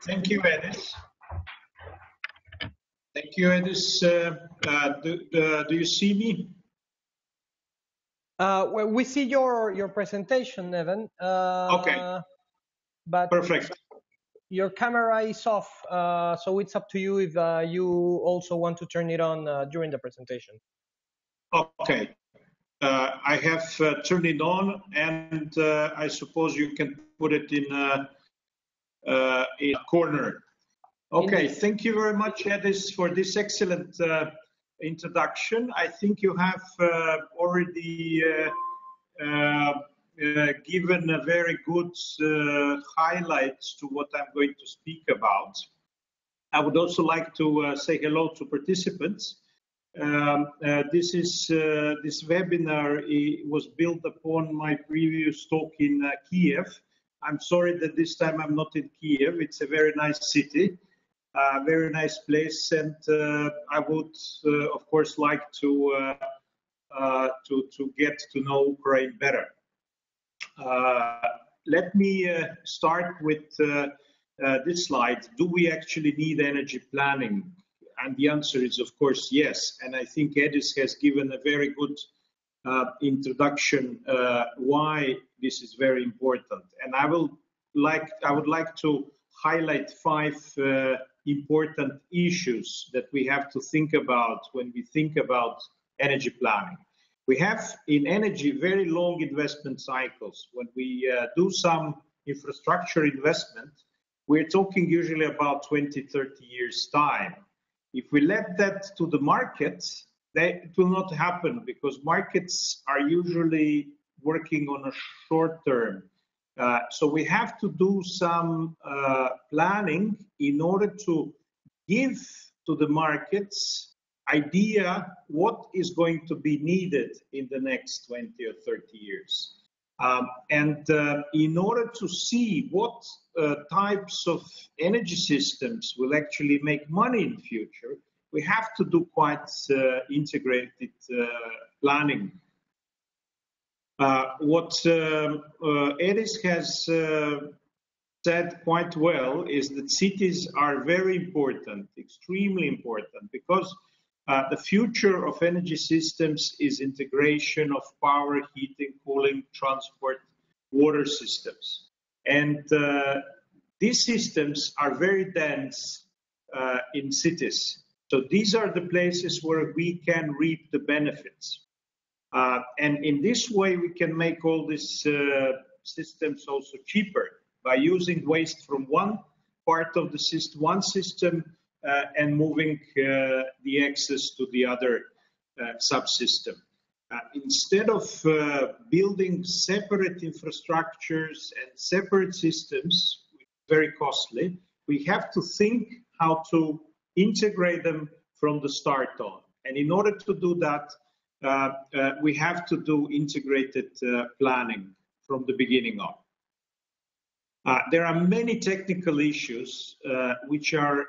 Thank you, Edis. Thank you, Edis. Do you see me? Well, we see your presentation, Neven. Okay. But perfect. Your camera is off, so it's up to you if you also want to turn it on during the presentation. Okay. I have turned it on, and I suppose you can put it in a corner. Okay, Indeed. Thank you very much, Edis, for this excellent introduction. I think you have already given a very good highlights to what I'm going to speak about. I would also like to say hello to participants. This webinar was built upon my previous talk in Kiev. I'm sorry that this time I'm not in Kiev. It's a very nice city, very nice place, and I would, of course, like to get to know Ukraine better. Let me start with this slide. Do we actually need energy planning? And the answer is, of course, yes. And I think Edis has given a very good introduction why this is very important. And I would like to highlight 5 important issues that we have to think about when we think about energy planning. We have in energy very long investment cycles. When we do some infrastructure investment, we're talking usually about 20, 30 years time. If we let that to the markets, it will not happen because markets are usually working on a short term. So we have to do some planning in order to give to the markets idea what is going to be needed in the next 20 or 30 years. In order to see what types of energy systems will actually make money in the future, we have to do quite integrated planning. What Edis has said quite well is that cities are very important, extremely important, because the future of energy systems is integration of power, heating, cooling, transport, water systems. And these systems are very dense in cities. So these are the places where we can reap the benefits. And in this way, we can make all these systems also cheaper by using waste from one part of the system, one system, and moving the excess to the other subsystem. Instead of building separate infrastructures and separate systems, which is very costly, we have to think how to integrate them from the start on. And in order to do that, we have to do integrated planning from the beginning on. There are many technical issues which are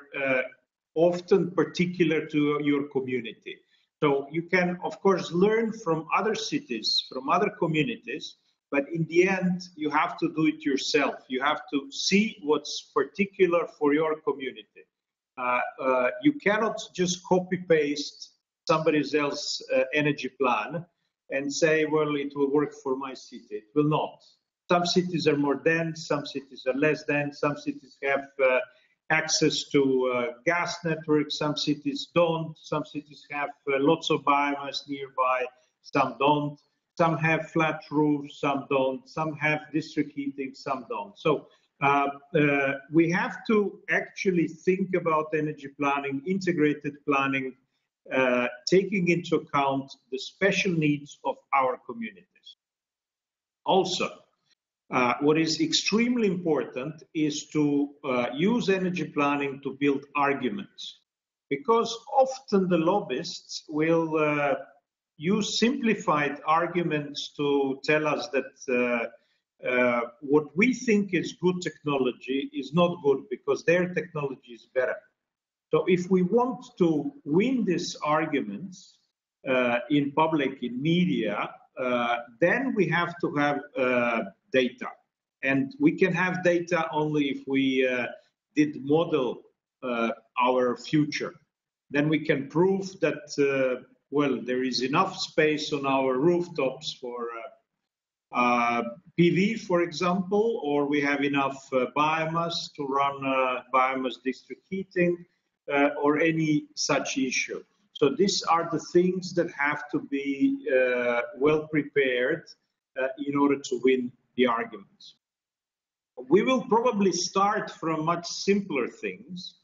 often particular to your community. So you can, of course, learn from other cities, from other communities, but in the end, you have to do it yourself. You have to see what's particular for your community. You cannot just copy-paste somebody else's energy plan and say, well, it will work for my city. It will not. Some cities are more dense, some cities are less dense, some cities have access to gas networks, some cities don't, some cities have lots of biomass nearby, some don't, some have flat roofs, some don't, some have district heating, some don't. So we have to actually think about energy planning, integrated planning, taking into account the special needs of our communities. Also, what is extremely important is to use energy planning to build arguments, because often the lobbyists will use simplified arguments to tell us that what we think is good technology is not good because their technology is better. So if we want to win these arguments in public, in media, then we have to have data. And we can have data only if we did model our future. Then we can prove that, well, there is enough space on our rooftops for PV, for example, or we have enough biomass to run biomass district heating, or any such issue. So these are the things that have to be well prepared in order to win the arguments. We will probably start from much simpler things.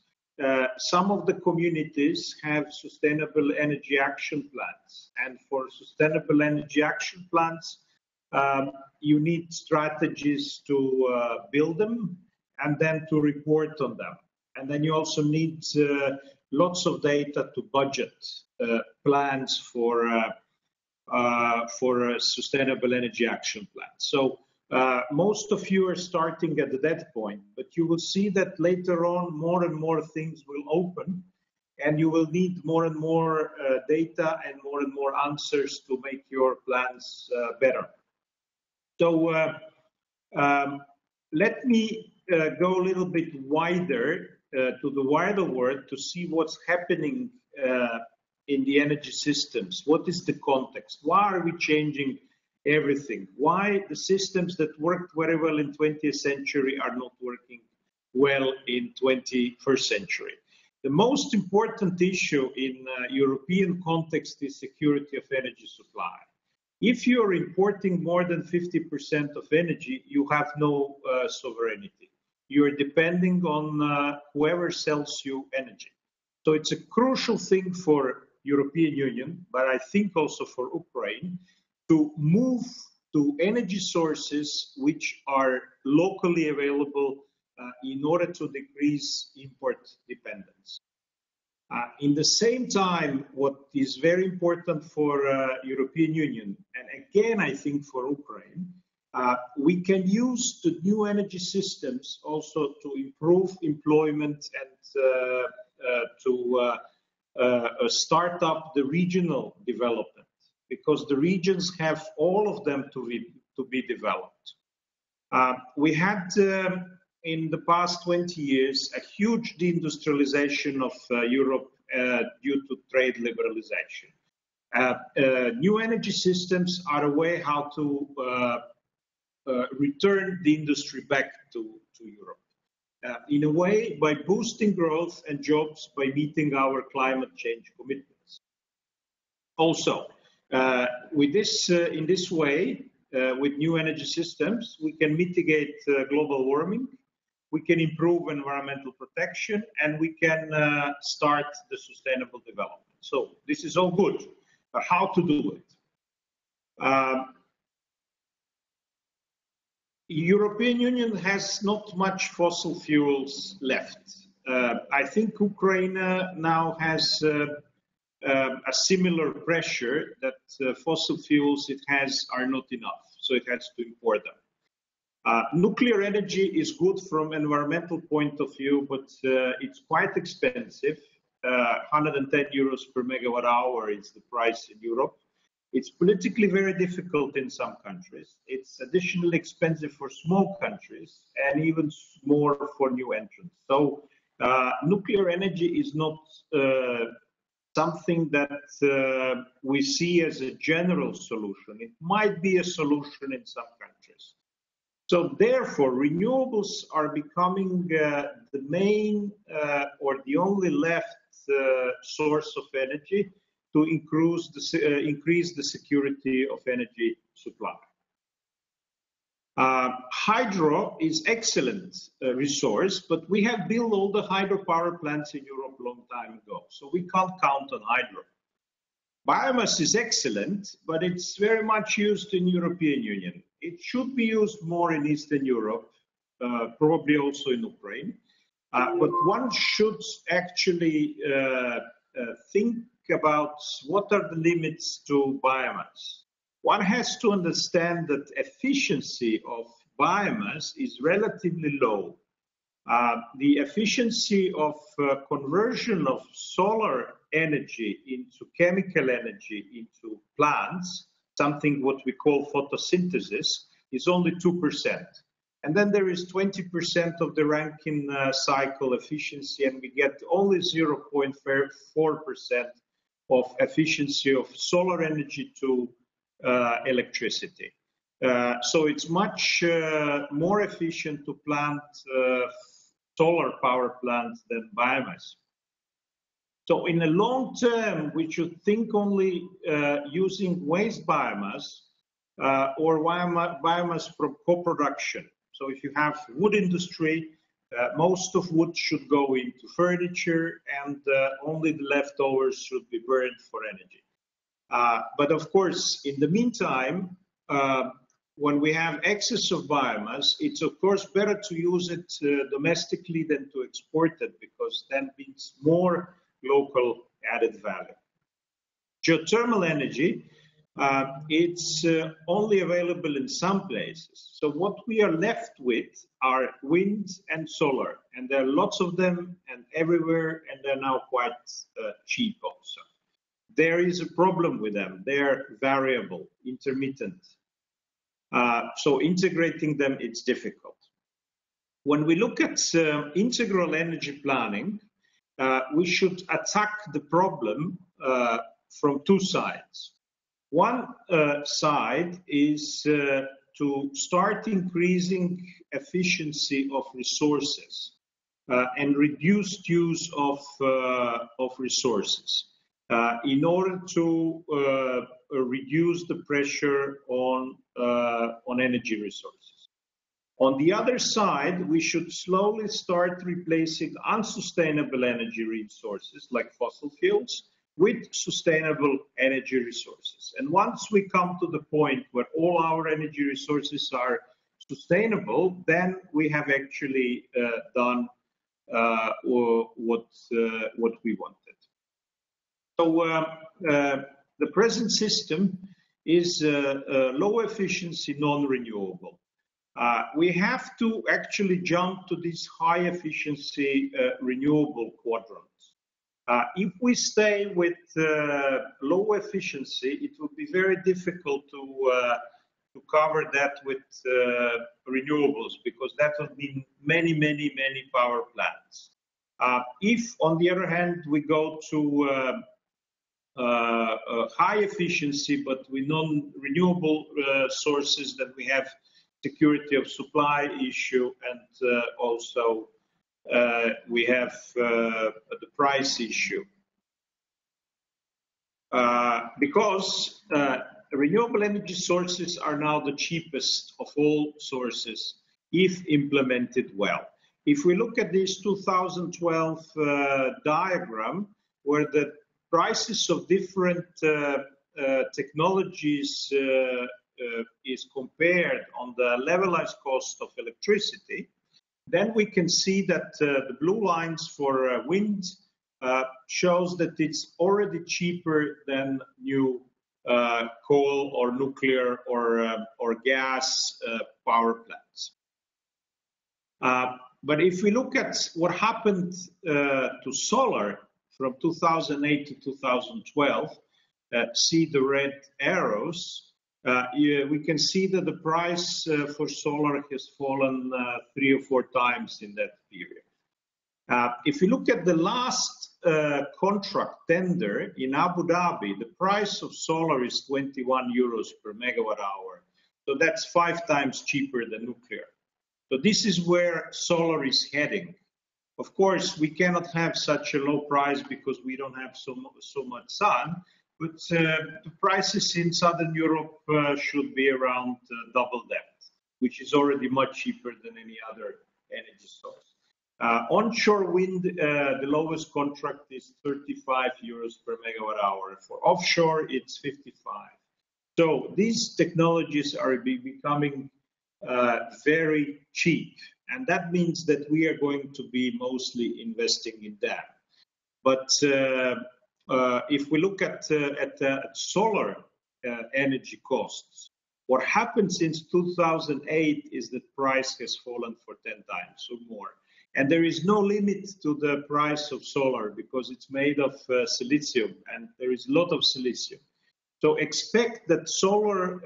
Some of the communities have sustainable energy action plans, and for sustainable energy action plans, you need strategies to build them and then to report on them. And then you also need lots of data to budget plans for sustainable energy action plans. So most of you are starting at that point, but you will see that later on more and more things will open, and you will need more and more data and more answers to make your plans better. So let me go a little bit wider to the wider world to see what's happening in the energy systems. What is the context? Why are we changing everything? Why the systems that worked very well in 20th century are not working well in 21st century? The most important issue in European context is security of energy supply. If you're importing more than 50% of energy, you have no sovereignty. You're depending on whoever sells you energy. So it's a crucial thing for European Union, but I think also for Ukraine, to move to energy sources which are locally available in order to decrease import dependence. In the same time, what is very important for European Union, and again I think for Ukraine, we can use the new energy systems also to improve employment and to start up the regional development, because the regions have all of them to be developed. We had in the past 20 years a huge deindustrialization of Europe due to trade liberalization. New energy systems are a way how to return the industry back to Europe. In a way, by boosting growth and jobs, by meeting our climate change commitments. Also, with this, in this way, with new energy systems, we can mitigate global warming, we can improve environmental protection, and we can start the sustainable development. So this is all good, but how to do it? European Union has not much fossil fuels left. I think Ukraine now has a similar pressure that fossil fuels it has are not enough, so it has to import them. Nuclear energy is good from environmental point of view, but it's quite expensive. 110 euros per megawatt hour is the price in Europe. It's politically very difficult in some countries. It's additionally expensive for small countries and even more for new entrants. So nuclear energy is not something that we see as a general solution. It might be a solution in some countries. So therefore, renewables are becoming the main or the only left source of energy to increase the security of energy supply. Hydro is excellent resource, but we have built all the hydropower plants in Europe a long time ago, so we can't count on hydro. Biomass is excellent, but it's very much used in European Union. It should be used more in Eastern Europe, probably also in Ukraine. But one should actually think about what are the limits to biomass. One has to understand that efficiency of biomass is relatively low. The efficiency of conversion of solar energy into chemical energy into plants, something what we call photosynthesis, is only 2%. And then there is 20% of the Rankine cycle efficiency, and we get only 0.4% of efficiency of solar energy to electricity. So it's much more efficient to plant solar power plants than biomass. So in the long term, we should think only using waste biomass or biomass from co-production. So if you have wood industry, most of wood should go into furniture, and only the leftovers should be burned for energy. But of course, in the meantime, when we have excess of biomass, it's of course better to use it domestically than to export it, because that means more local added value. Geothermal energy, it's only available in some places. So what we are left with are wind and solar, and there are lots of them and everywhere, and they're now quite cheap also. There is a problem with them. They're variable, intermittent. So integrating them, it's difficult. When we look at integral energy planning, we should attack the problem from two sides. One side is to start increasing efficiency of resources and reduced use of resources in order to reduce the pressure on energy resources. On the other side, we should slowly start replacing unsustainable energy resources like fossil fuels with sustainable energy resources. And once we come to the point where all our energy resources are sustainable, then we have actually done what we wanted. So the present system is low efficiency, non-renewable. We have to actually jump to this high efficiency renewable quadrant. If we stay with low efficiency, it will be very difficult to cover that with renewables, because that would mean many power plants. If, on the other hand, we go to high efficiency but with non-renewable sources, then we have security of supply issue, and also we have the price issue. Because renewable energy sources are now the cheapest of all sources if implemented well. If we look at this 2012 diagram, where the prices of different technologies is compared on the levelized cost of electricity, then we can see that the blue lines for wind shows that it's already cheaper than new coal or nuclear or gas power plants. But if we look at what happened to solar from 2008 to 2012, see the red arrows, we can see that the price for solar has fallen 3 or 4 times in that period. If you look at the last contract tender in Abu Dhabi, the price of solar is 21 euros per megawatt hour. So that's 5 times cheaper than nuclear. So this is where solar is heading. Of course, we cannot have such a low price because we don't have so much sun, but the prices in Southern Europe should be around double that, which is already much cheaper than any other energy source. Onshore wind, the lowest contract is 35 euros per megawatt hour. For offshore, it's 55. So these technologies are becoming very cheap, and that means that we are going to be mostly investing in that. But if we look at solar energy costs, what happened since 2008 is that price has fallen for 10 times or more. And there is no limit to the price of solar because it's made of silicium, and there is a lot of silicium. So expect that solar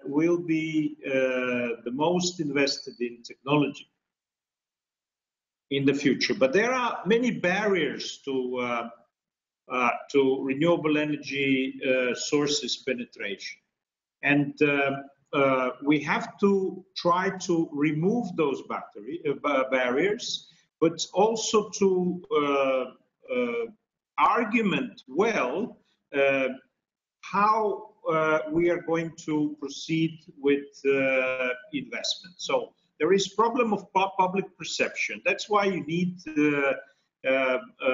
will be the most invested in technology in the future. But there are many barriers to renewable energy sources penetration. And we have to try to remove those barriers, but also to argument well how we are going to proceed with investment. So there is problem of public perception. That's why you need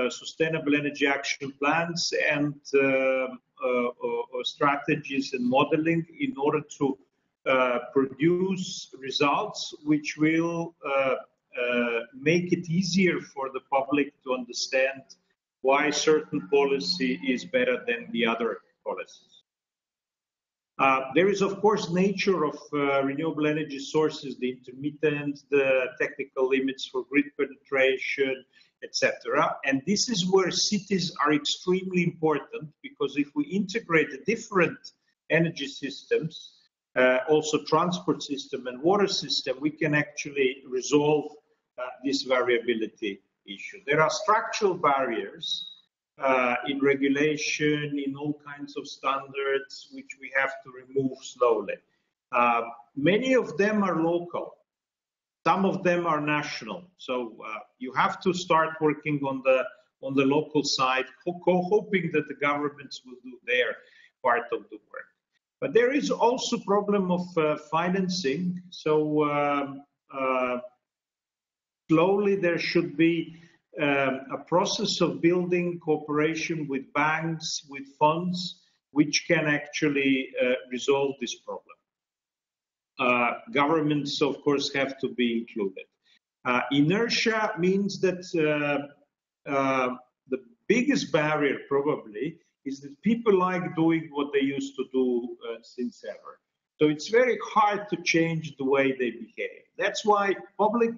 sustainable energy action plans and strategies and modeling in order to produce results which will make it easier for the public to understand why certain policy is better than the other policies. There is, of course, nature of renewable energy sources, the intermittence, the technical limits for grid penetration, etc. And this is where cities are extremely important, because if we integrate the different energy systems, also transport system and water system, we can actually resolve this variability issue. There are structural barriers in regulation, in all kinds of standards, which we have to remove slowly. Many of them are local. Some of them are national. So you have to start working on the local side, hoping that the governments will do their part of the work. But there is also problem of financing. So slowly there should be a process of building cooperation with banks, with funds, which can actually resolve this problem. Governments, of course, have to be included. Inertia means that the biggest barrier probably is that people like doing what they used to do since ever. So it's very hard to change the way they behave. That's why public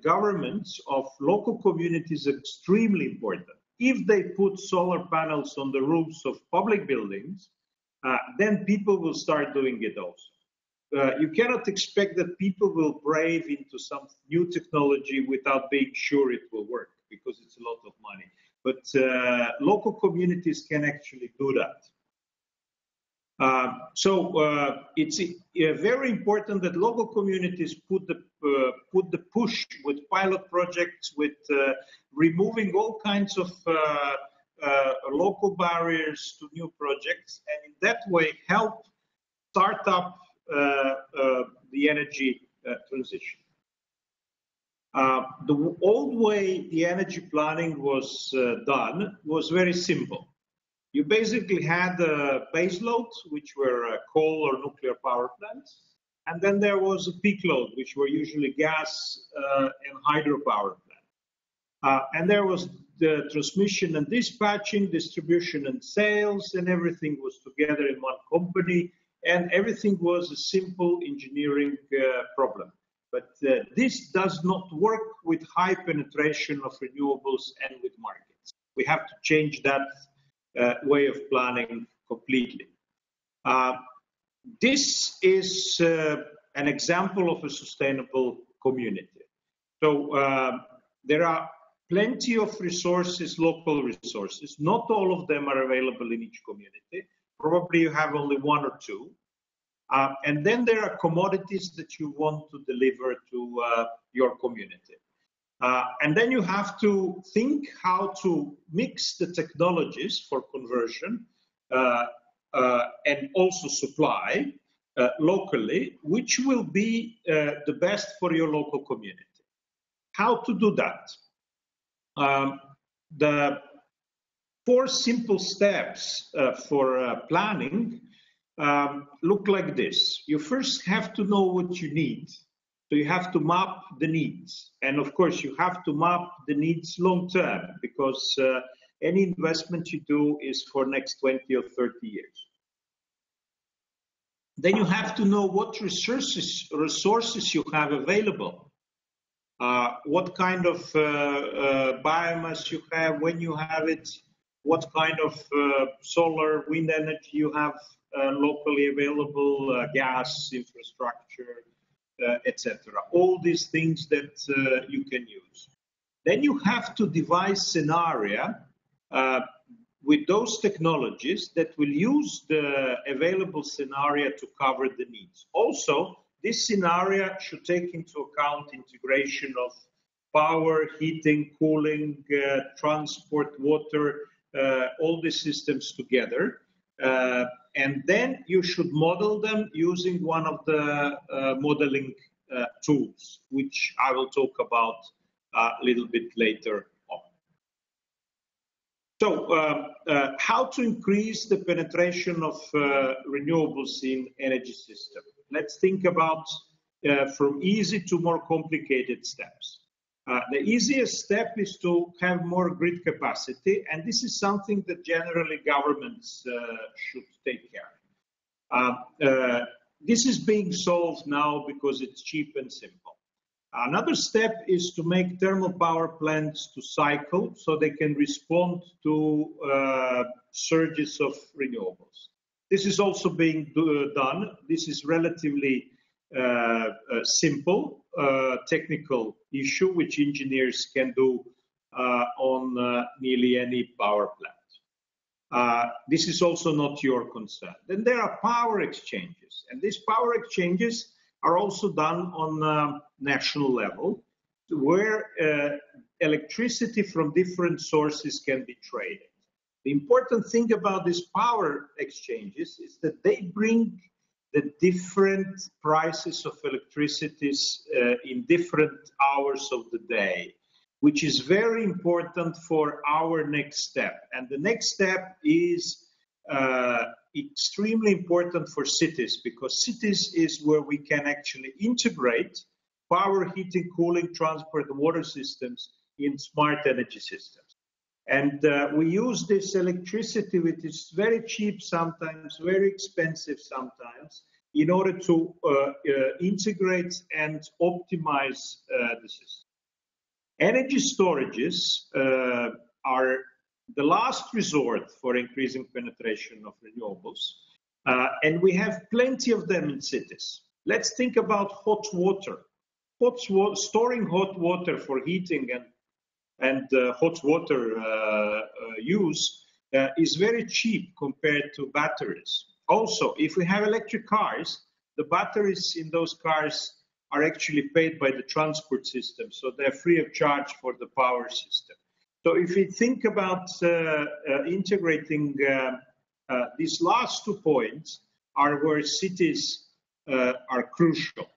governments of local communities are extremely important. If they put solar panels on the roofs of public buildings, then people will start doing it also. You cannot expect that people will brave into some new technology without being sure it will work, because it's a lot of money. But local communities can actually do that. So it's very important that local communities put the push with pilot projects, with removing all kinds of local barriers to new projects, and in that way help start up the energy transition. The old way the energy planning was done was very simple. You basically had a base load, which were coal or nuclear power plants, and then there was a peak load, which were usually gas and hydropower plants. And there was the transmission and dispatching, distribution and sales, and everything was together in one company, and everything was a simple engineering problem. But this does not work with high penetration of renewables and with markets. We have to change that way of planning completely. This is an example of a sustainable community. So there are plenty of resources, local resources. Not all of them are available in each community. Probably you have only one or two. And then there are commodities that you want to deliver to your community. And then you have to think how to mix the technologies for conversion and also supply locally, which will be the best for your local community. How to do that? The 4 simple steps for planning look like this. You first have to know what you need. So you have to map the needs. And of course, you have to map the needs long term, because any investment you do is for next 20 or 30 years. Then you have to know what resources you have available. What kind of biomass you have, when you have it, what kind of solar, wind energy you have locally available, gas infrastructure, etc. All these things that you can use. Then you have to devise scenario with those technologies that will use the available scenario to cover the needs. Also, this scenario should take into account integration of power, heating, cooling, transport, water, all these systems together. And then you should model them using one of the modeling tools, which I will talk about a little bit later on. So how to increase the penetration of renewables in energy system? Let's think about from easy to more complicated steps. The easiest step is to have more grid capacity, and this is something that generally governments should take care of. This is being solved now because it's cheap and simple. Another step is to make thermal power plants to cycle so they can respond to surges of renewables. This is also being done. This is relatively simple technical issue which engineers can do on nearly any power plant. This is also not your concern. Then there are power exchanges, and these power exchanges are also done on national level, where electricity from different sources can be traded. The important thing about these power exchanges is that they bring the different prices of electricity in different hours of the day, which is very important for our next step. And the next step is extremely important for cities, because cities is where we can actually integrate power, heating, cooling, transport, and water systems in smart energy systems. And we use this electricity, which is very cheap sometimes, very expensive sometimes, in order to integrate and optimize the system. Energy storages are the last resort for increasing penetration of renewables, and we have plenty of them in cities. Let's think about hot water. Storing hot water for heating and hot water use is very cheap compared to batteries. Also, if we have electric cars, the batteries in those cars are actually paid by the transport system, so they're free of charge for the power system. So if we think about integrating these last 2 points are where cities are crucial.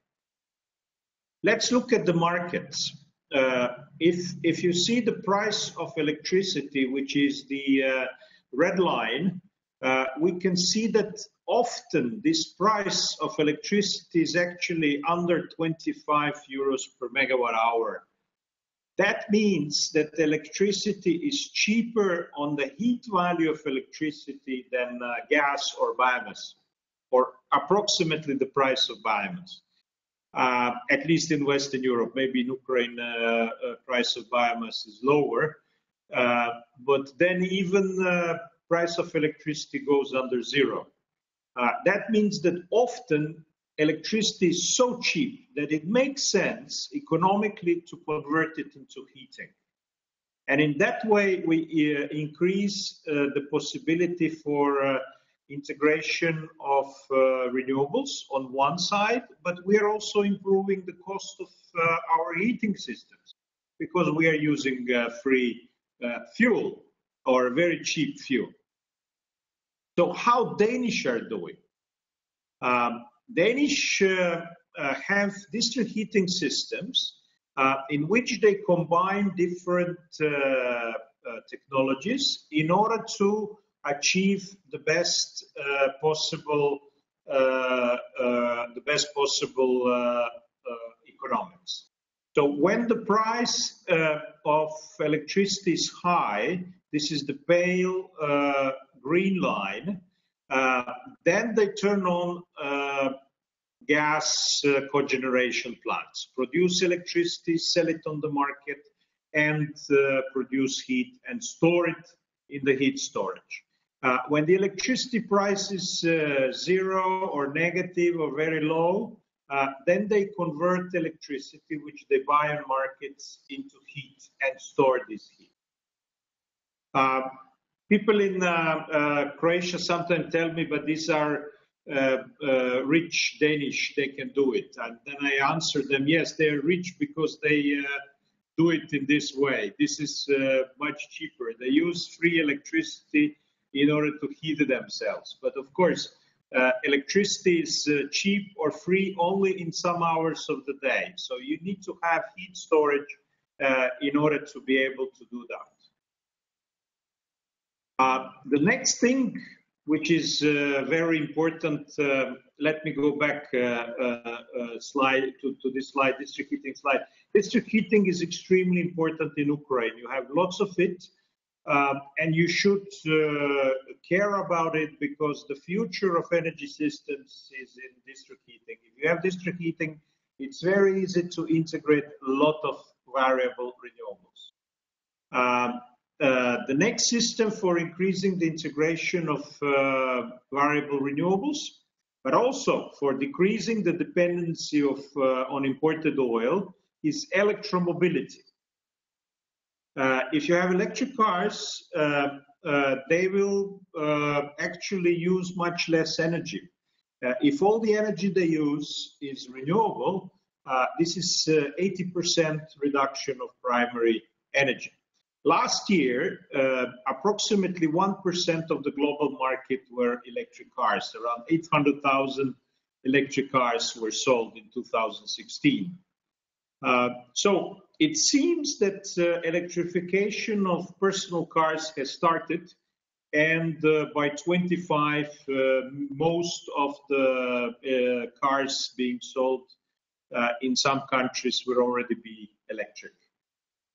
Let's look at the markets. If you see the price of electricity, which is the red line, we can see that often this price of electricity is actually under 25 euros per megawatt hour. That means that electricity is cheaper on the heat value of electricity than gas or biomass, or approximately the price of biomass. At least in Western Europe. Maybe in Ukraine, price of biomass is lower, but then even price of electricity goes under zero. That means that often electricity is so cheap that it makes sense economically to convert it into heating. And in that way, we increase the possibility for integration of renewables on one side, but we are also improving the cost of our heating systems because we are using free fuel or very cheap fuel. So how Danish are doing? Danish have district heating systems in which they combine different technologies in order to achieve the best possible economics. So when the price of electricity is high, this is the pale green line, then they turn on gas cogeneration plants, produce electricity, sell it on the market, and produce heat and store it in the heat storage. When the electricity price is zero or negative or very low, then they convert electricity, which they buy on markets, into heat and store this heat. People in Croatia sometimes tell me, but these are rich Danish, they can do it. And then I answer them, yes, they're rich because they do it in this way. This is much cheaper. They use free electricity in order to heat themselves. But of course, electricity is cheap or free only in some hours of the day. So you need to have heat storage in order to be able to do that. The next thing, which is very important, let me go back slide to this slide, district heating slide. District heating is extremely important in Ukraine. You have lots of it. And you should care about it because the future of energy systems is in district heating. If you have district heating, it's very easy to integrate a lot of variable renewables. The next system for increasing the integration of variable renewables, but also for decreasing the dependency on imported oil, is electromobility. If you have electric cars, they will actually use much less energy. If all the energy they use is renewable, this is 80% reduction of primary energy. Last year, approximately 1% of the global market were electric cars. Around 800,000 electric cars were sold in 2016. So it seems that electrification of personal cars has started, and by 25, most of the cars being sold in some countries will already be electric.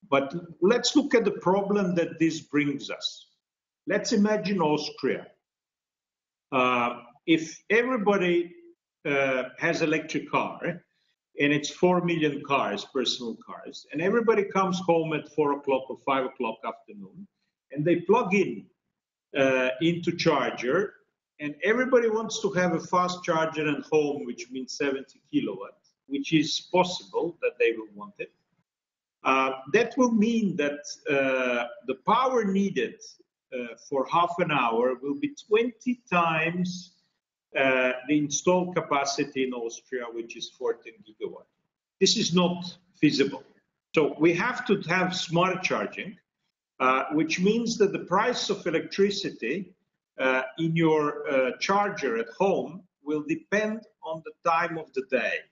But let's look at the problem that this brings us. Let's imagine Austria. If everybody has electric car, and it's 4 million cars, personal cars, and everybody comes home at 4 o'clock or 5 o'clock afternoon, and they plug in into charger, and everybody wants to have a fast charger at home, which means 70 kilowatts, which is possible that they will want it. That will mean that the power needed for half an hour will be 20 times the installed capacity in Austria, which is 14 gigawatts. This is not feasible. So we have to have smart charging, which means that the price of electricity in your charger at home will depend on the time of the day.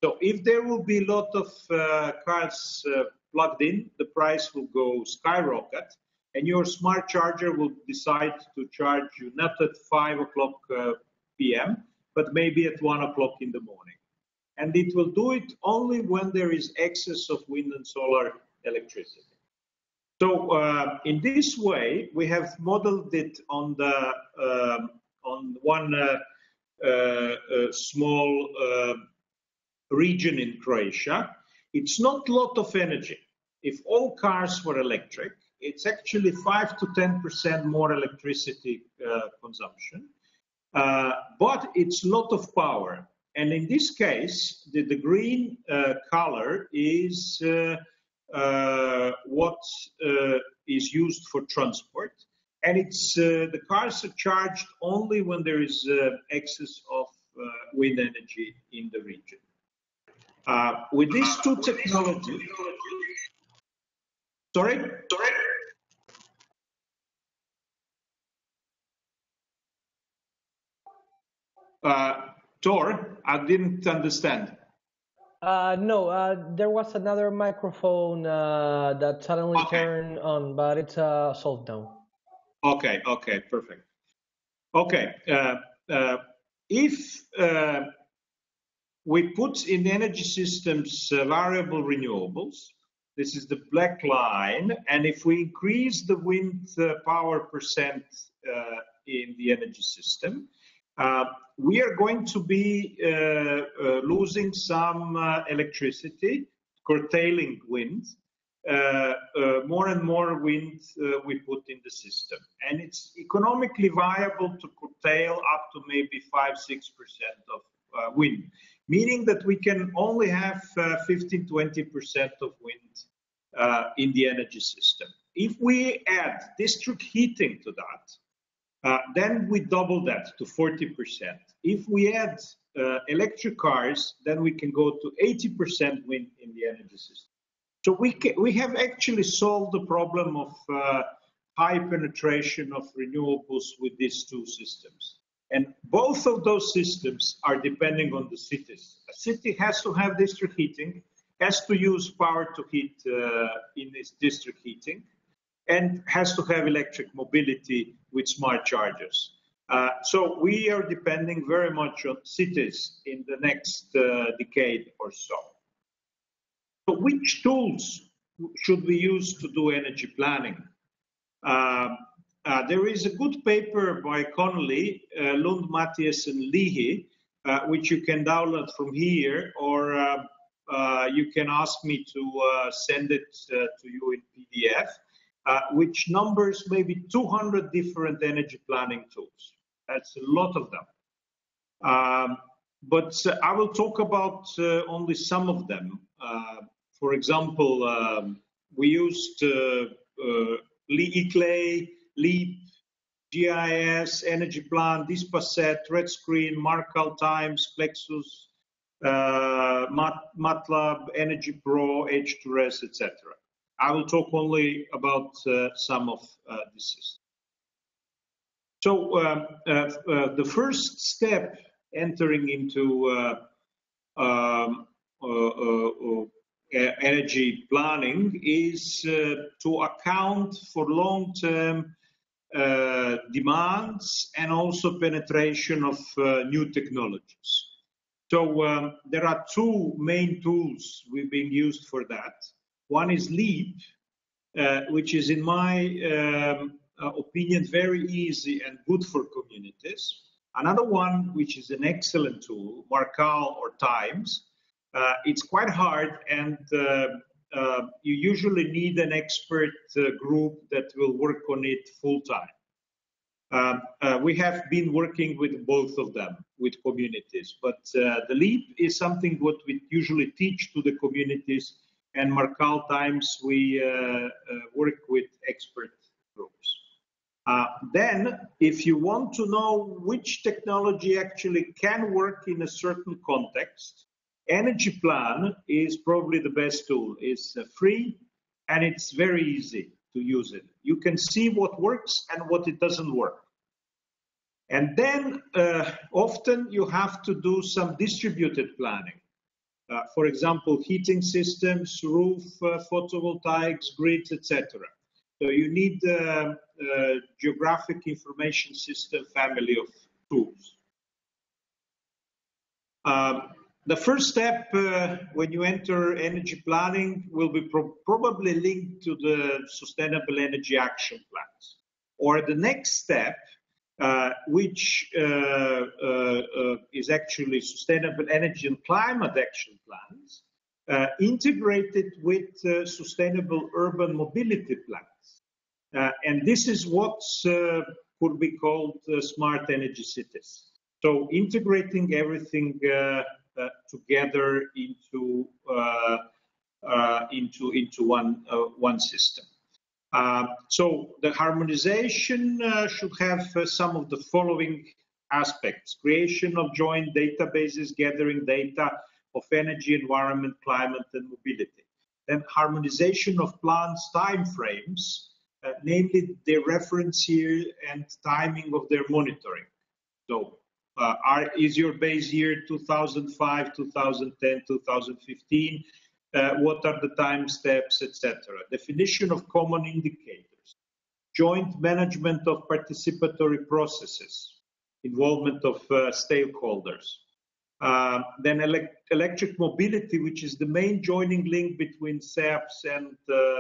So if there will be a lot of cars plugged in, the price will go skyrocket, and your smart charger will decide to charge you not at 5 o'clock p.m., but maybe at 1 o'clock in the morning. And it will do it only when there is excess of wind and solar electricity. So in this way, we have modeled it on one small region in Croatia. It's not a lot of energy. If all cars were electric, it's actually 5 to 10% more electricity consumption. But it's a lot of power. And in this case, the green color is what is used for transport. And it's the cars are charged only when there is excess of wind energy in the region. With these two technologies, sorry? Tor, I didn't understand. No, there was another microphone that suddenly turned on, but it's solved now. Okay, perfect. Okay, if we put in energy systems variable renewables, this is the black line, and if we increase the wind power percent in the energy system, we are going to be losing some electricity, curtailing wind, more and more wind we put in the system. And it's economically viable to curtail up to maybe 5–6% of wind, meaning that we can only have 15–20% of wind in the energy system. If we add district heating to that, then we double that to 40%. If we add electric cars, then we can go to 80% wind in the energy system. So we have actually solved the problem of high penetration of renewables with these two systems. And both of those systems are depending on the cities. A city has to have district heating, has to use power to heat in its district heating, and has to have electric mobility with smart chargers. So we are depending very much on cities in the next decade or so. So which tools should we use to do energy planning? There is a good paper by Connolly, Lund, Matthias, and Leahy, which you can download from here, or you can ask me to send it to you in PDF, which numbers maybe 200 different energy planning tools. That's a lot of them. But I will talk about only some of them. For example, we used LEEP, LEEP, GIS, Energy Plan, Dispasset, Red Screen, Markal, Times, Plexus, MATLAB, Energy Pro, H2RES, etc. I will talk only about some of these systems. So the first step entering into energy planning is to account for long-term demands and also penetration of new technologies. So there are two main tools we've been used for that. One is LEEP, which is in my opinion very easy and good for communities. Another one, which is an excellent tool, Markal or Times. It's quite hard, and you usually need an expert group that will work on it full time. We have been working with both of them with communities, but the LEEP is something what we usually teach to the communities, and Markal Times we work with expert groups. Then, if you want to know which technology actually can work in a certain context, Energy Plan is probably the best tool. It's free and it's very easy to use it. You can see what works and what it doesn't work. And then often you have to do some distributed planning. For example, heating systems, roof, photovoltaics, grids, etc. So you need a geographic information system family of tools. The first step when you enter energy planning will be probably linked to the Sustainable Energy Action Plans. Or the next step, which is actually Sustainable Energy and Climate Action Plans, integrated with Sustainable Urban Mobility Plans. And this is what could be called smart energy cities. So integrating everything together into one system. So the harmonization should have some of the following aspects: creation of joint databases, gathering data of energy, environment, climate, and mobility. Then harmonization of plans' timeframes, namely their reference year and timing of their monitoring. So is your base year 2005, 2010, 2015? What are the time steps, etc. Definition of common indicators, joint management of participatory processes, involvement of stakeholders. Then electric mobility, which is the main joining link between SEAPs and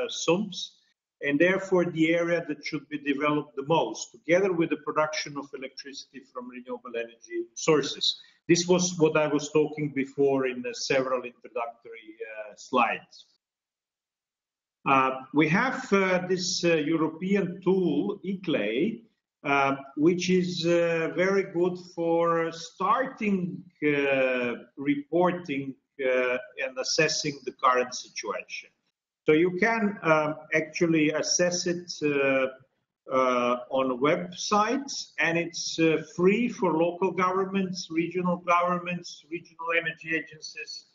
SUMPs, and therefore the area that should be developed the most, together with the production of electricity from renewable energy sources. This was what I was talking before in several introductory slides. We have this European tool, eClay, which is very good for starting reporting and assessing the current situation. So you can actually assess it on websites, and it's free for local governments, regional energy agencies,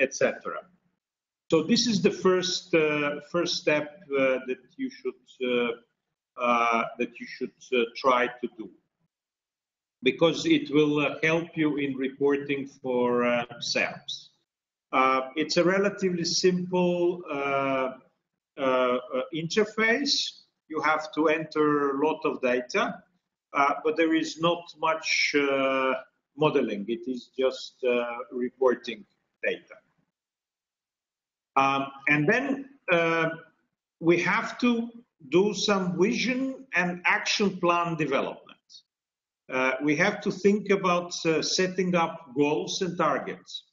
etc. So this is the first step that you should try to do, because it will help you in reporting for SAMs. It's a relatively simple interface. You have to enter a lot of data, but there is not much modeling. It is just reporting data. And then we have to do some vision and action plan development. We have to think about setting up goals and targets.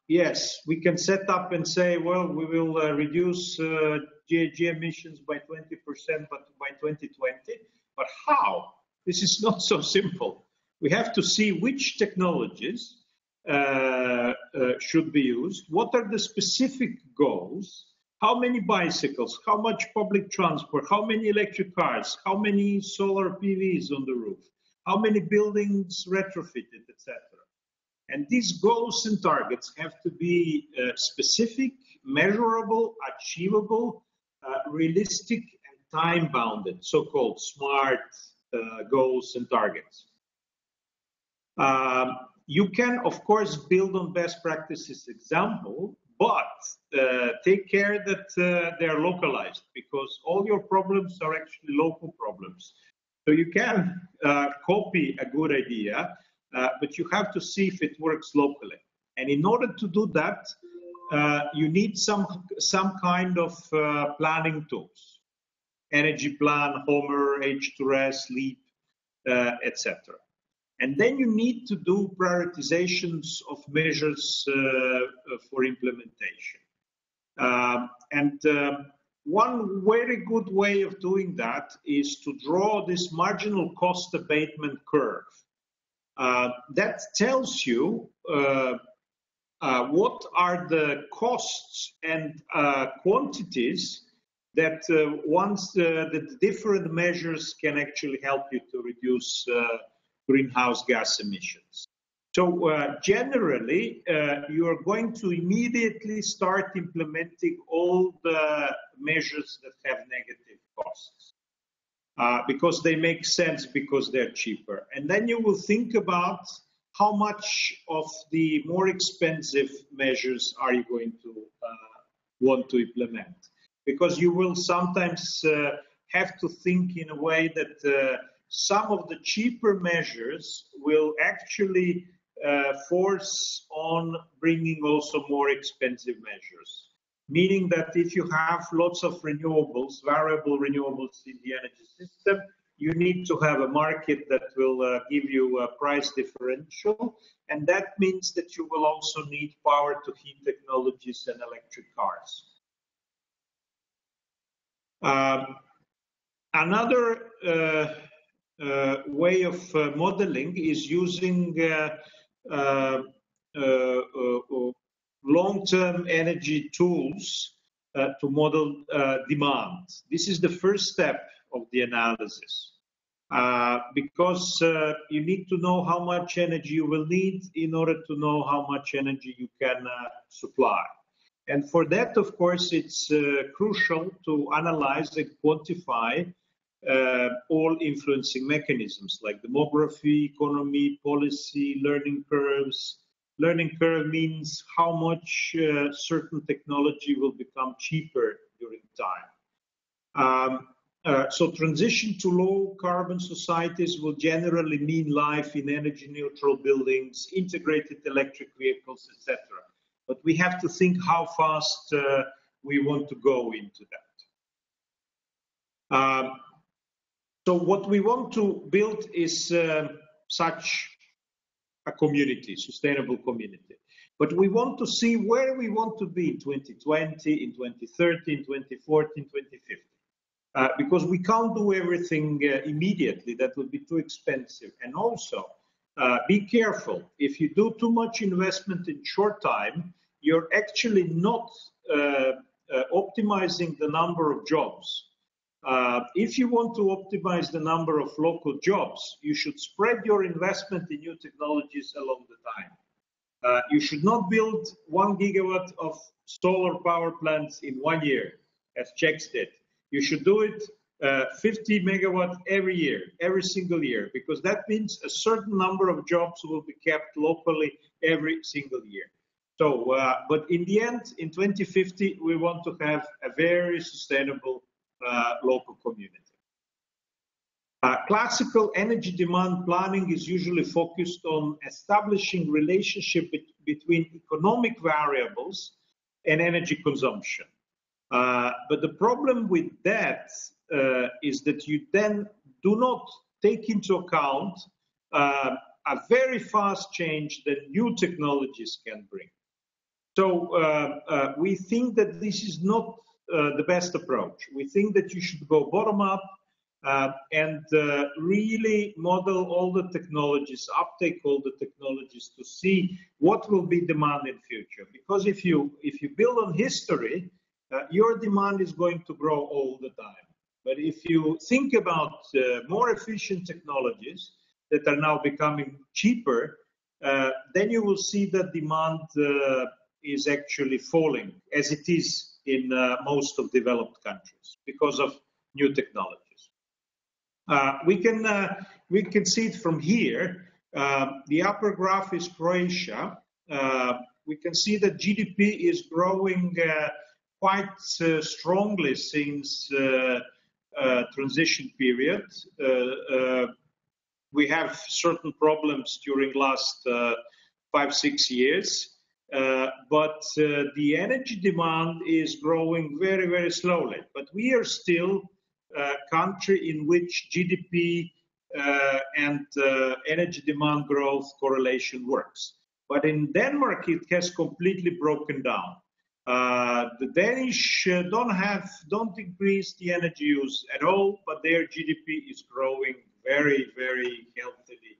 Yes, we can set up and say, well, we will reduce GHG emissions by 20% but by 2020. But how? This is not so simple. We have to see which technologies should be used. What are the specific goals? How many bicycles? How much public transport? How many electric cars? How many solar PVs on the roof? How many buildings retrofitted, etc.? And these goals and targets have to be specific, measurable, achievable, realistic, and time-bounded, so-called SMART goals and targets. You can, of course, build on best practices example, but take care that they are localized, because all your problems are actually local problems. So you can copy a good idea, but you have to see if it works locally. And in order to do that, you need some kind of planning tools. Energy plan, Homer, H2S, LEEP, etc. And then you need to do prioritizations of measures for implementation. One very good way of doing that is to draw this marginal cost abatement curve. That tells you what are the costs and quantities that the different measures can actually help you to reduce greenhouse gas emissions. So generally, you are going to immediately start implementing all the measures that have negative costs because they make sense, because they're cheaper. And then you will think about how much of the more expensive measures are you going to want to implement. Because you will sometimes have to think in a way that some of the cheaper measures will actually force on bringing also more expensive measures. Meaning that if you have lots of renewables, variable renewables in the energy system, you need to have a market that will give you a price differential. And that means that you will also need power to heat technologies and electric cars. Another way of modeling is using long-term energy tools to model demand. This is the first step of the analysis because you need to know how much energy you will need in order to know how much energy you can supply. And for that, of course, it's crucial to analyze and quantify all influencing mechanisms like demography, economy, policy, learning curves. Learning curve means how much certain technology will become cheaper during time. So transition to low carbon societies will generally mean life in energy neutral buildings, integrated electric vehicles, etc. But we have to think how fast we want to go into that. So what we want to build is such a community, sustainable community. But we want to see where we want to be in 2020, in 2030, in 2040, in 2050. Because we can't do everything immediately. That would be too expensive. And also, be careful. If you do too much investment in short time, you're actually not optimizing the number of jobs. If you want to optimize the number of local jobs, you should spread your investment in new technologies along the time. You should not build 1 gigawatt of solar power plants in 1 year, as Czechs did. You should do it 50 megawatt every year, every single year, because that means a certain number of jobs will be kept locally every single year. So, but in the end, in 2050, we want to have a very sustainable local community. Classical energy demand planning is usually focused on establishing relationship between economic variables and energy consumption. But the problem with that is that you then do not take into account a very fast change that new technologies can bring. So we think that this is not the best approach. We think that you should go bottom up and really model all the technologies, uptake all the technologies to see what will be demand in future. Because if you build on history, your demand is going to grow all the time. But if you think about more efficient technologies that are now becoming cheaper, then you will see that demand is actually falling, as it is in most of developed countries because of new technologies. We can see it from here. The upper graph is Croatia. We can see that GDP is growing quite strongly since transition period. We have certain problems during last 5-6 years. But the energy demand is growing very, very slowly. But we are still a country in which GDP and energy demand growth correlation works. But in Denmark, it has completely broken down. The Danish don't increase the energy use at all, but their GDP is growing very, very healthily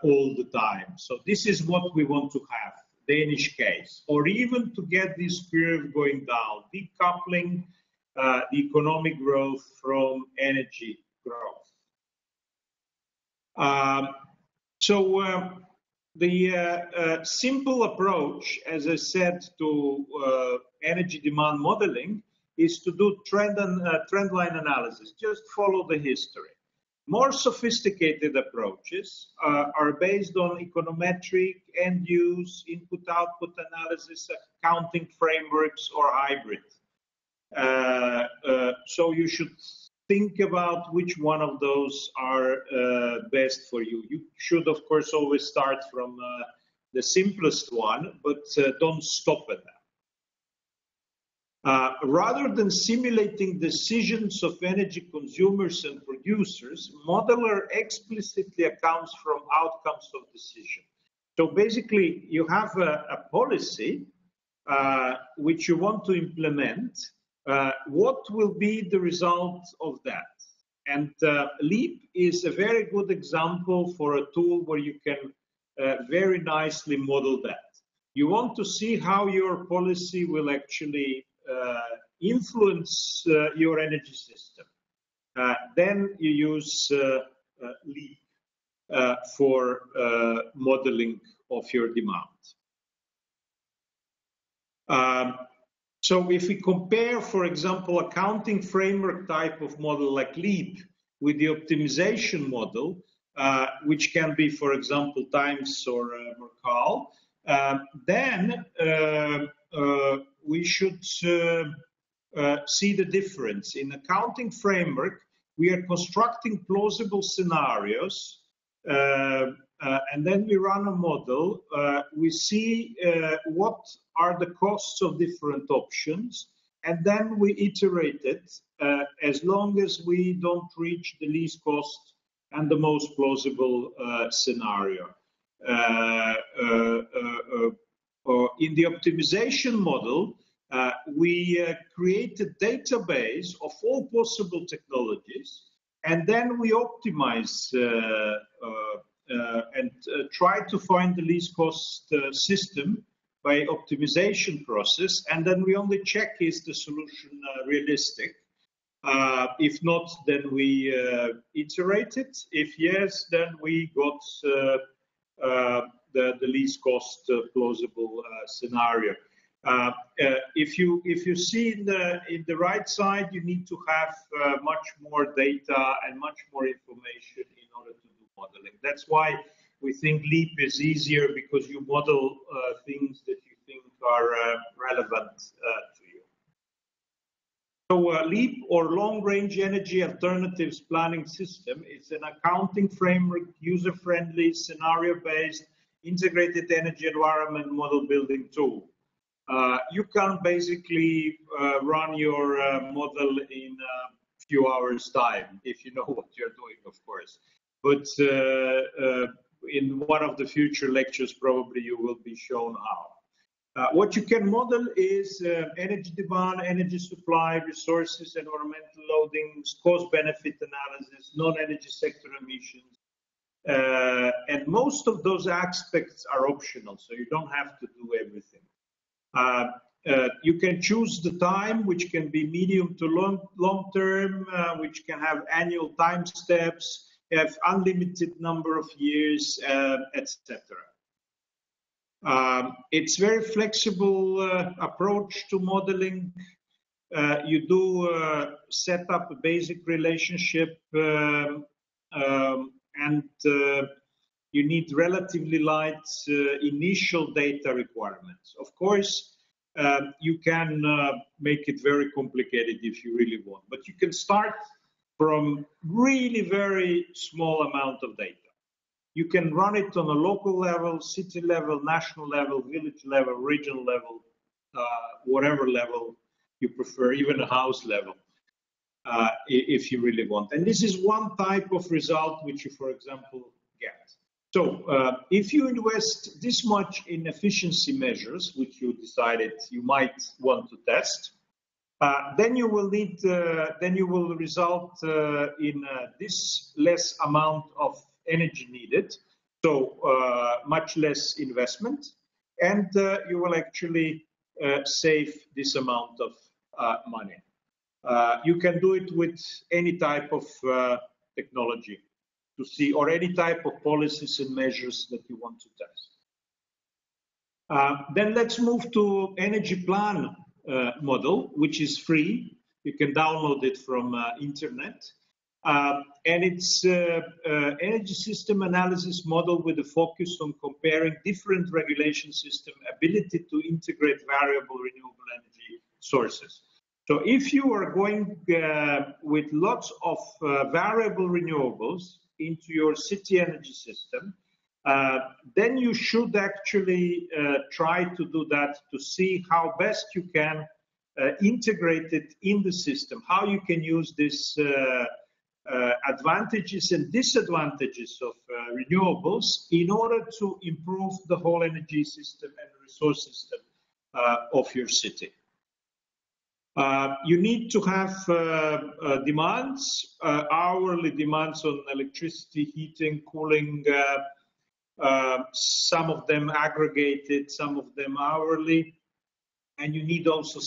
all the time. So this is what we want to have. Danish case, or even to get this curve going down, decoupling the economic growth from energy growth. The simple approach, as I said, to energy demand modeling is to do trend line analysis. Just follow the history. More sophisticated approaches are based on econometric, end-use, input-output analysis, accounting frameworks, or hybrid. So you should think about which one of those are best for you. You should, of course, always start from the simplest one, but don't stop at that. Rather than simulating decisions of energy consumers and producers, modeler explicitly accounts from outcomes of decision. So basically, you have a policy which you want to implement. What will be the result of that? And LEEP is a very good example for a tool where you can very nicely model that. You want to see how your policy will actually influence your energy system. Then you use LEEP for modeling of your demand. So if we compare, for example, accounting framework type of model like LEEP with the optimization model, which can be, for example, Times or Mercal, then we should see the difference. In accounting framework, we are constructing plausible scenarios, and then we run a model. We see what are the costs of different options, and then we iterate it as long as we don't reach the least cost and the most plausible scenario. In the optimization model, we create a database of all possible technologies, and then we optimize and try to find the least cost system by optimization process, and then we only check is the solution realistic. If not, then we iterate it. If yes, then we got the least cost plausible scenario. If you see in the right side, you need to have much more data and much more information in order to do modeling. That's why we think LEEP is easier, because you model things that you think are relevant to you. So LEEP, or Long Range Energy Alternatives Planning System, is an accounting framework, user-friendly, scenario-based, integrated energy environment model building tool. You can basically run your model in a few hours' time, if you know what you're doing, of course. But in one of the future lectures, probably you will be shown how. What you can model is energy demand, energy supply, resources, environmental loadings, cost-benefit analysis, non-energy sector emissions. And most of those aspects are optional, so you don't have to do everything. You can choose the time, which can be medium to long term, which can have annual time steps, have unlimited number of years, etc. It's very flexible approach to modeling. You do set up a basic relationship, and you need relatively light initial data requirements. Of course, you can make it very complicated if you really want, but you can start from really very small amount of data. You can run it on a local level, city level, national level, village level, regional level, whatever level you prefer, even a house level, if you really want. And this is one type of result which you, for example, get. So if you invest this much in efficiency measures, which you decided you might want to test, then you will need, then you will result in this less amount of energy needed, so much less investment, and you will actually save this amount of money. You can do it with any type of technology to see, or any type of policies and measures that you want to test. Then let's move to energy plan model, which is free. You can download it from internet. And it's energy system analysis model with a focus on comparing different regulation system ability to integrate variable renewable energy sources. So if you are going with lots of variable renewables into your city energy system, then you should actually try to do that to see how best you can integrate it in the system, how you can use this advantages and disadvantages of renewables in order to improve the whole energy system and resource system of your city. You need to have demands, hourly demands on electricity, heating, cooling, some of them aggregated, some of them hourly, and you need also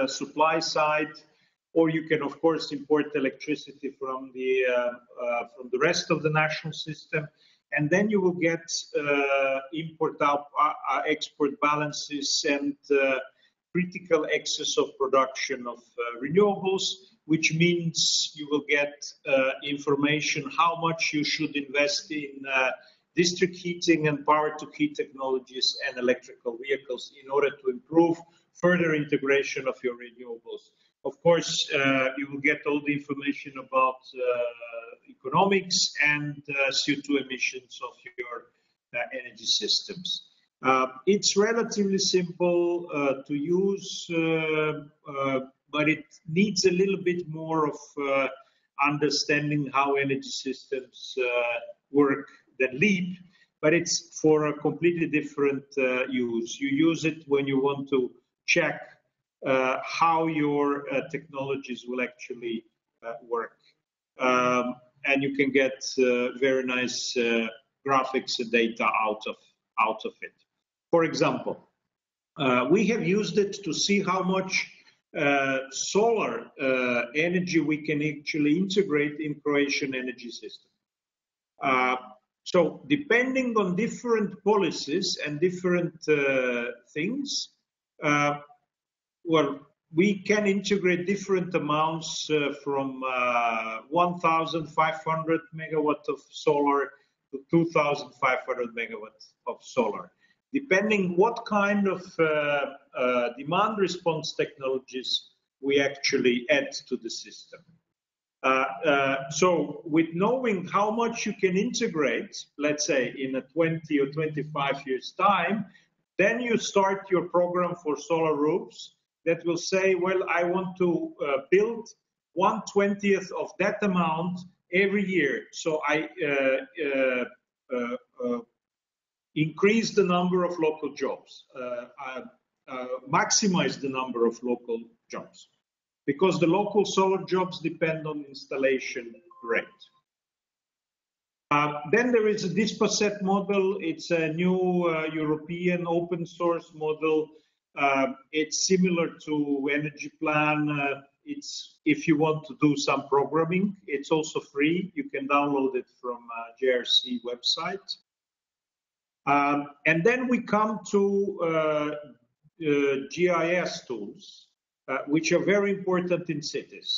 supply side, or you can of course import electricity from the rest of the national system, and then you will get export balances and critical excess of production of renewables, which means you will get information how much you should invest in district heating and power-to-heat technologies and electrical vehicles in order to improve further integration of your renewables. Of course, you will get all the information about economics and CO2 emissions of your energy systems. It's relatively simple to use, but it needs a little bit more of understanding how energy systems work than LEEP, but it's for a completely different use. You use it when you want to check how your technologies will actually work. And you can get very nice graphics and data out of it. For example, we have used it to see how much solar energy we can actually integrate in Croatian energy system. So depending on different policies and different things, well, we can integrate different amounts from 1,500 megawatts of solar to 2,500 megawatts of solar, depending what kind of demand response technologies we actually add to the system. So with knowing how much you can integrate, let's say in a 20 or 25 years time, then you start your program for solar roofs that will say, well, I want to build 1/20th of that amount every year. So I increase the number of local jobs, maximize the number of local jobs, because the local solar jobs depend on installation rate. Then there is a Disposet model. It's a new European open source model. It's similar to Energy Plan. It's if you want to do some programming, it's also free. You can download it from JRC website. And then we come to GIS tools, which are very important in cities.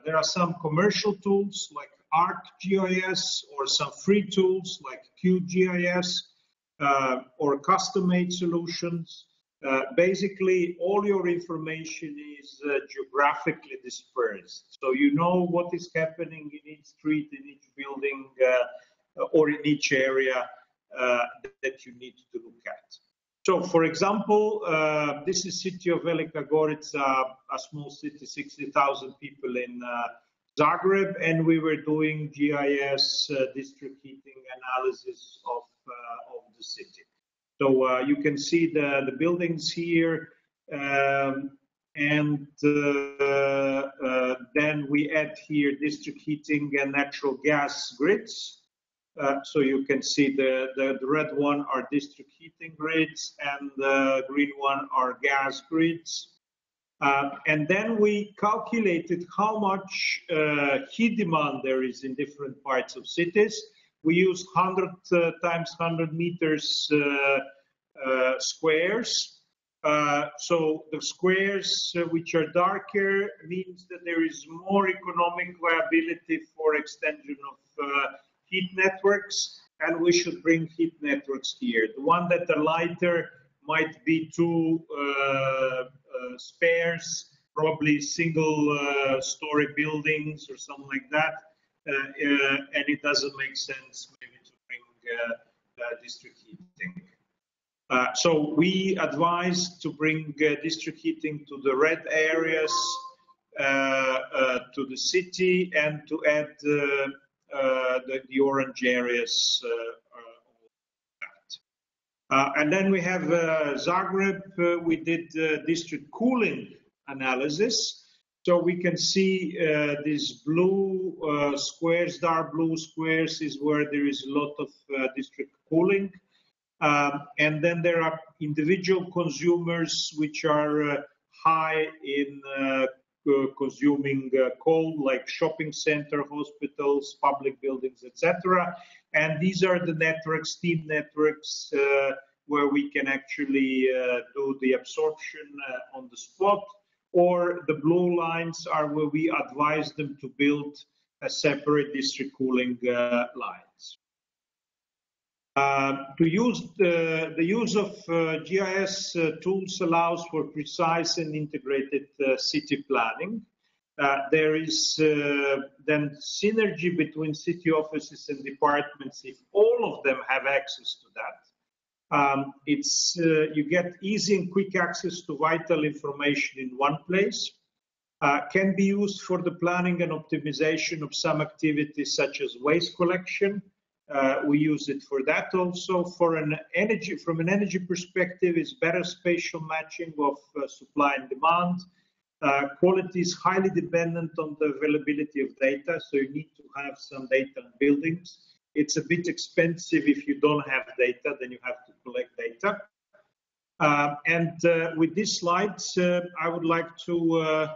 There are some commercial tools like ArcGIS, or some free tools like QGIS, or custom-made solutions. Basically, all your information is geographically dispersed. So you know what is happening in each street, in each building, or in each area that you need to look at. So, for example, this is city of Velika Gorica, a small city, 60,000 people in Zagreb, and we were doing GIS district heating analysis of the city. So you can see the buildings here, and then we add here district heating and natural gas grids. So you can see the red one are district heating grids, and the green one are gas grids. And then we calculated how much heat demand there is in different parts of cities. We used 100 times 100 meters squares. So the squares which are darker means that there is more economic viability for extension of heat networks, and we should bring heat networks here. The one that are lighter might be too sparse, probably single story buildings or something like that, and it doesn't make sense maybe to bring district heating. So we advise to bring district heating to the red areas, to the city, and to add the orange areas. And then we have Zagreb. We did district cooling analysis. So we can see these blue squares, dark blue squares is where there is a lot of district cooling. And then there are individual consumers which are high in consuming coal, like shopping center, hospitals, public buildings, etc. And these are the networks, steam networks, where we can actually do the absorption on the spot, or the blue lines are where we advise them to build a separate district cooling lines. The use of GIS tools allows for precise and integrated city planning. There is then synergy between city offices and departments if all of them have access to that. You get easy and quick access to vital information in one place. Can be used for the planning and optimization of some activities such as waste collection, We use it for that also. From an energy perspective, it's better spatial matching of supply and demand. Quality is highly dependent on the availability of data, so you need to have some data on buildings. It's a bit expensive if you don't have data, then you have to collect data. With this slide, I would like to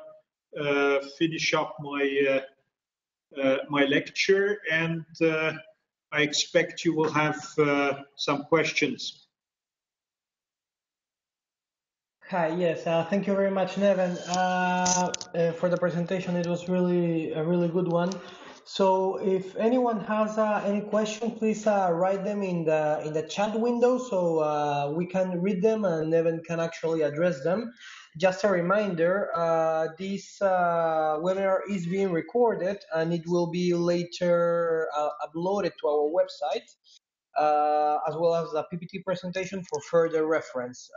finish up my lecture, and I expect you will have some questions. Hi, yes, thank you very much, Neven, for the presentation. It was really a really good one. So if anyone has any question, please write them in the chat window so we can read them and Neven can actually address them. Just a reminder, this webinar is being recorded and it will be later uploaded to our website, as well as the PPT presentation for further reference.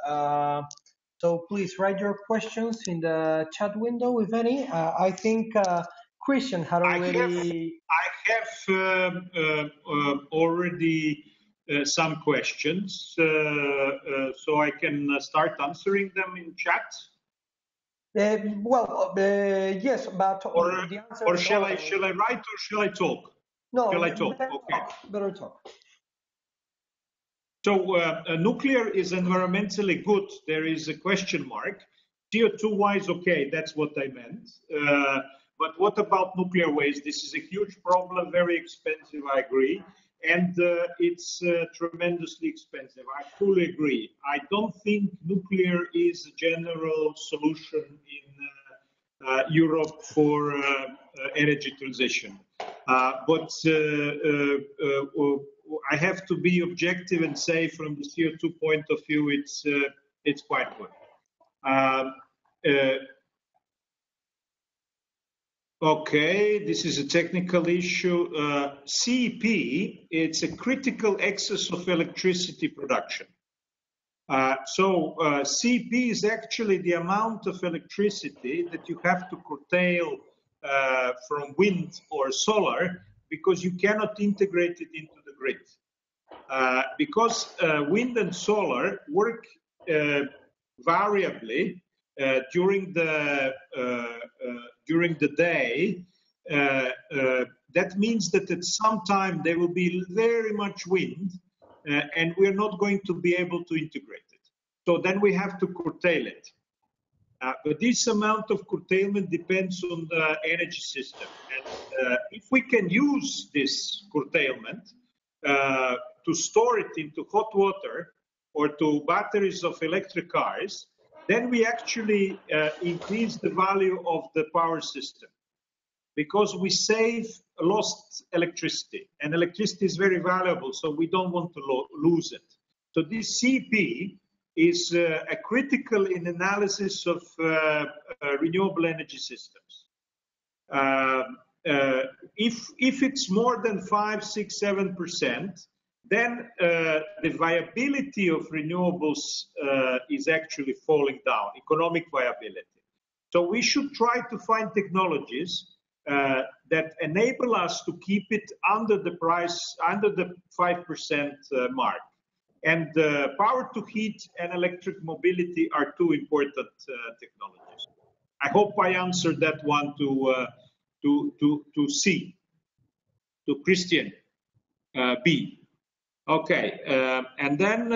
So please write your questions in the chat window, if any. I think Christian had already... I have already some questions, so I can start answering them in chat. Yes, but the answer... Or shall I write or shall I talk? No, shall I talk? Better talk. So nuclear is environmentally good. There is a question mark. CO2-wise, okay, that's what I meant. But what about nuclear waste? This is a huge problem, very expensive, I agree. And it's tremendously expensive. I fully agree. I don't think nuclear is a general solution in Europe for energy transition. But I have to be objective and say, from the CO2 point of view, it's quite good. Okay, this is a technical issue. CEP, it's a critical excess of electricity production. CEP is actually the amount of electricity that you have to curtail from wind or solar, because you cannot integrate it into the grid. Because wind and solar work variably during the day, that means that at some time there will be very much wind, and we're not going to be able to integrate it. So then we have to curtail it. But this amount of curtailment depends on the energy system. And if we can use this curtailment to store it into hot water or to batteries of electric cars, then we actually increase the value of the power system, because we save lost electricity, and electricity is very valuable, so we don't want to lose it. So this CEP is critical in analysis of renewable energy systems. If it's more than 5, 6, 7%, then the viability of renewables is actually falling down, economic viability. So we should try to find technologies that enable us to keep it under the price, under the 5% mark. And power to heat and electric mobility are two important technologies. I hope I answered that one to C, to Christian B. Okay, and then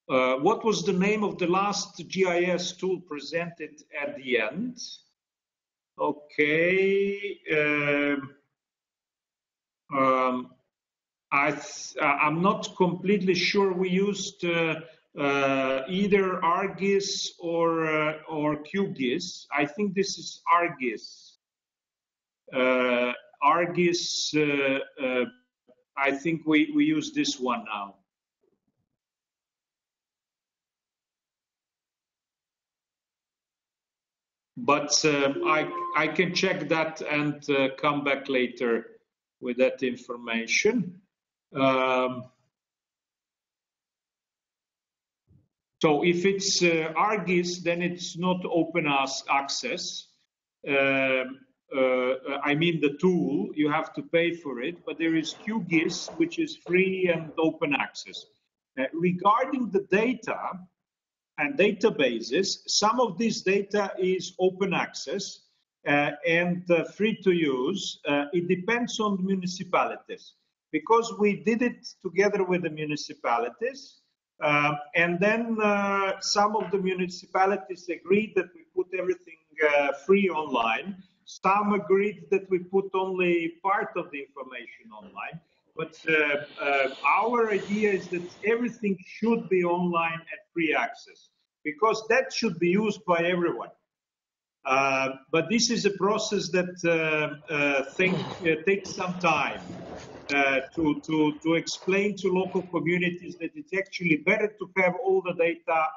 what was the name of the last GIS tool presented at the end? Okay, I'm not completely sure. We used either ARGIS or QGIS. I think this is ARGIS. ARGIS, I think we use this one now. But I can check that and come back later with that information. So if it's ARGIS, then it's not open access. I mean the tool, you have to pay for it, but there is QGIS, which is free and open access. Regarding the data and databases, some of this data is open access and free to use. It depends on municipalities, because we did it together with the municipalities. And then some of the municipalities agreed that we put everything free online. Some agreed that we put only part of the information online. But our idea is that everything should be online at free access, because that should be used by everyone. But this is a process that takes some time to explain to local communities that it's actually better to have all the data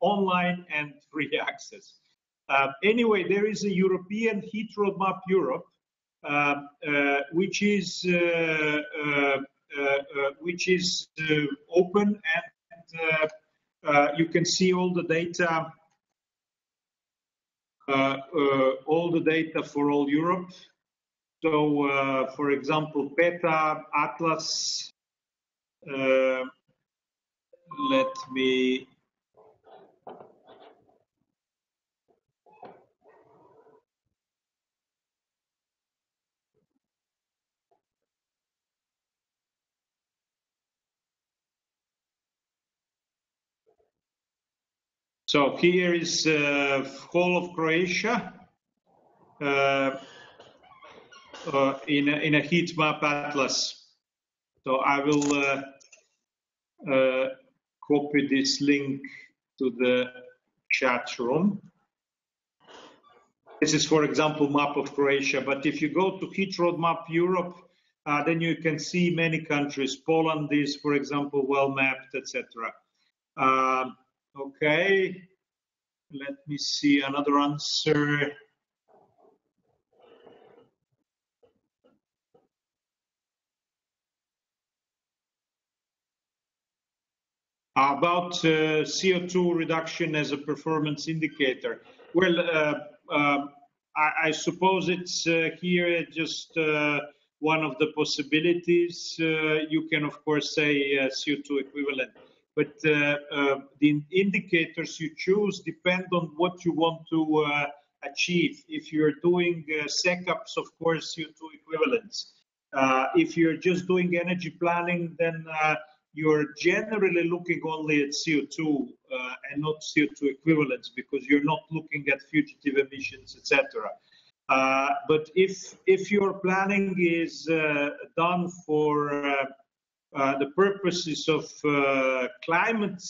online and free access. Anyway, there is a European Heat Roadmap Europe, which is open, and you can see all the data. All the data for all Europe. So, for example, PETA, Atlas, let me... So here is whole of Croatia in a heat map atlas. So I will copy this link to the chat room. This is, for example, map of Croatia. But if you go to Heat Roadmap Europe, then you can see many countries. Poland is, for example, well mapped, etc. Okay, let me see another answer. About CO2 reduction as a performance indicator. Well, I suppose it's here just one of the possibilities. You can, of course, say CO2 equivalent. But the indicators you choose depend on what you want to achieve. If you're doing SECAPs, of course, CO2 equivalents. If you're just doing energy planning, then you're generally looking only at CO2 and not CO2 equivalents, because you're not looking at fugitive emissions, etc. But if your planning is done for the purposes of climate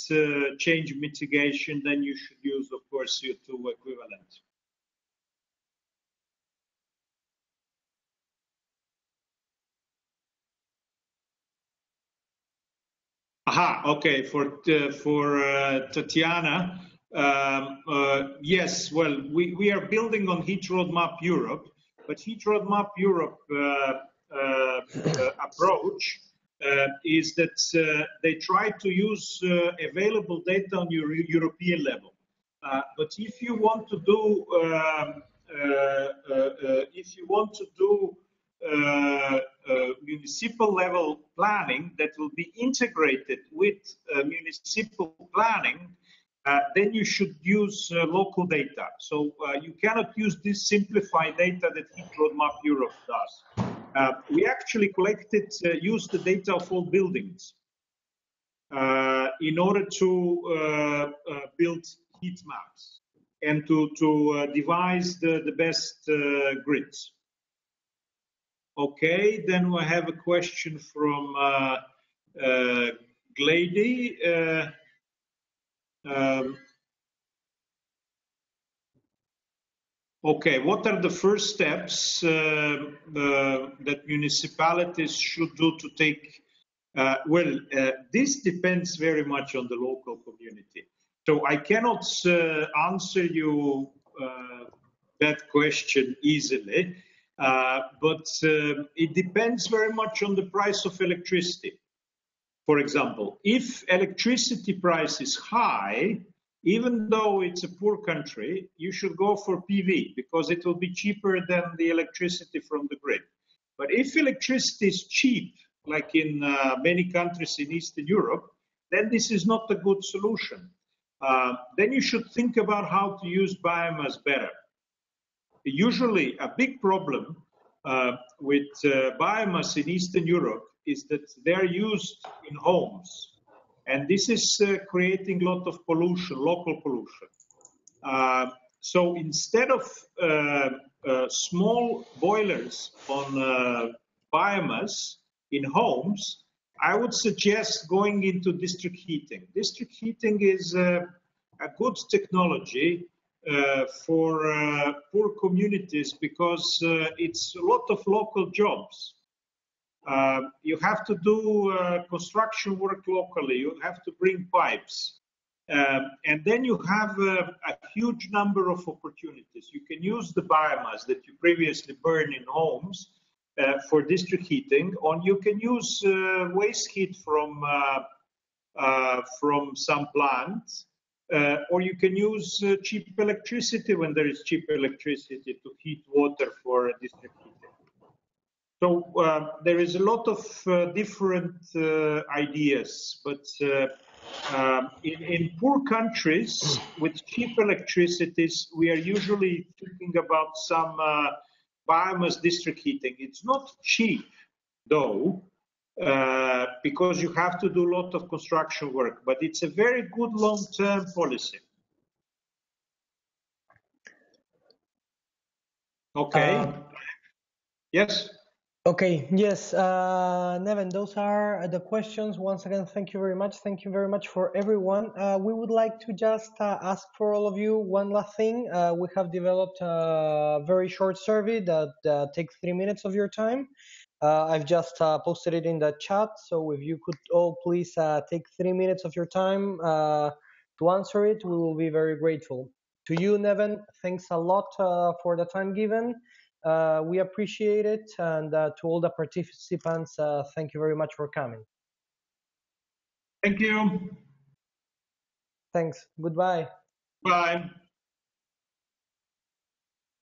change mitigation, then you should use, of course, CO2 equivalent. Aha, okay, for Tatiana, yes, well, we are building on Heat Roadmap Europe, but Heat Roadmap Europe approach is that they try to use available data on your European level. But if you want to do municipal level planning that will be integrated with municipal planning, then you should use local data. So you cannot use this simplified data that Heat Roadmap Europe does. We actually used the data of all buildings in order to build heat maps and to devise the best grids. Okay, then we have a question from Glady. Okay, what are the first steps that municipalities should do to take? Well, this depends very much on the local community. So I cannot answer you that question easily. But it depends very much on the price of electricity. For example, if electricity price is high, even though it's a poor country, you should go for PV because it will be cheaper than the electricity from the grid. But if electricity is cheap, like in many countries in Eastern Europe, then this is not a good solution. Then you should think about how to use biomass better. Usually, a big problem with biomass in Eastern Europe is that they're used in homes. And this is creating a lot of pollution, local pollution. So instead of small boilers on biomass in homes, I would suggest going into district heating. District heating is a good technology for poor communities because it's a lot of local jobs. You have to do construction work locally. You have to bring pipes. And then you have a huge number of opportunities. You can use the biomass that you previously burned in homes for district heating, or you can use waste heat from some plants, or you can use cheap electricity when there is cheap electricity to heat water for district heating. So there is a lot of different ideas, but in poor countries with cheap electricities, we are usually thinking about some biomass district heating. It's not cheap, though, because you have to do a lot of construction work, but it's a very good long-term policy. Okay. Yes? Okay, yes, Neven, those are the questions. Once again, thank you very much. Thank you very much for everyone. We would like to just ask for all of you one last thing. We have developed a very short survey that takes 3 minutes of your time. I've just posted it in the chat, so if you could all please take 3 minutes of your time to answer it, we will be very grateful. To you, Neven, thanks a lot for the time given. We appreciate it, and to all the participants, thank you very much for coming. Thank you. Thanks. Goodbye. Bye.